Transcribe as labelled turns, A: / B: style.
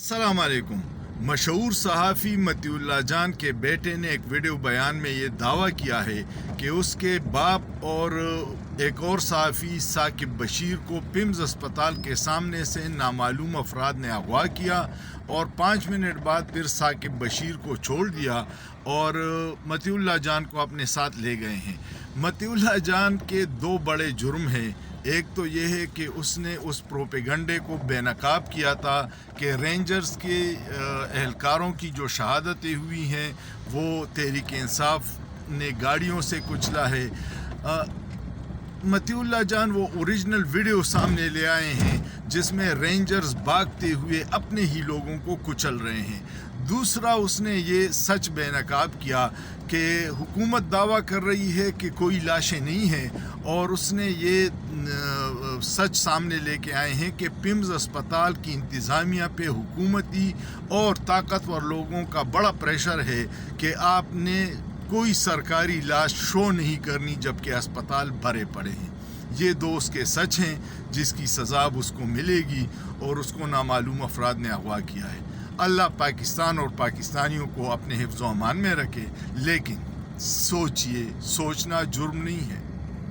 A: अस्सलाम वालेकुम। मशहूर सहाफ़ी मतीउल्लाह जान के बेटे ने एक वीडियो बयान में ये दावा किया है कि उसके बाप और एक और सहाफ़ी साकिब बशीर को पिम्स अस्पताल के सामने से नामालूम अफराद ने अगवा किया और 5 मिनट बाद फिर साकिब बशीर को छोड़ दिया और मतीउल्लाह जान को अपने साथ ले गए हैं। मतीउल्लाह जान के 2 बड़े जुर्म हैं। एक तो ये है कि उसने उस प्रोपेगंडे को बेनकाब किया था कि रेंजर्स के एहलकारों की जो शहादतें हुई हैं वो तहरीक इंसाफ ने गाड़ियों से कुचला है। मतीउल्लाह जान वो ओरिजिनल वीडियो सामने ले आए हैं जिसमें रेंजर्स भागते हुए अपने ही लोगों को कुचल रहे हैं। दूसरा, उसने ये सच बेनकाब किया कि हुकूमत दावा कर रही है कि कोई लाशें नहीं हैं और उसने ये सच सामने लेके आए हैं कि पिम्स अस्पताल की इंतज़ामिया पे हुकूमती और ताकतवर लोगों का बड़ा प्रेशर है कि आपने कोई सरकारी लाश शो नहीं करनी जबकि अस्पताल भरे पड़े हैं। ये 2 उसके सच हैं जिसकी सज़ा उसको मिलेगी और उसको नामालूम अफराद ने अगवा किया है। अल्लाह पाकिस्तान और पाकिस्तानियों को अपने हिफ्ज़-ओ-अमान में रखे, लेकिन सोचिए, सोचना जुर्म नहीं है।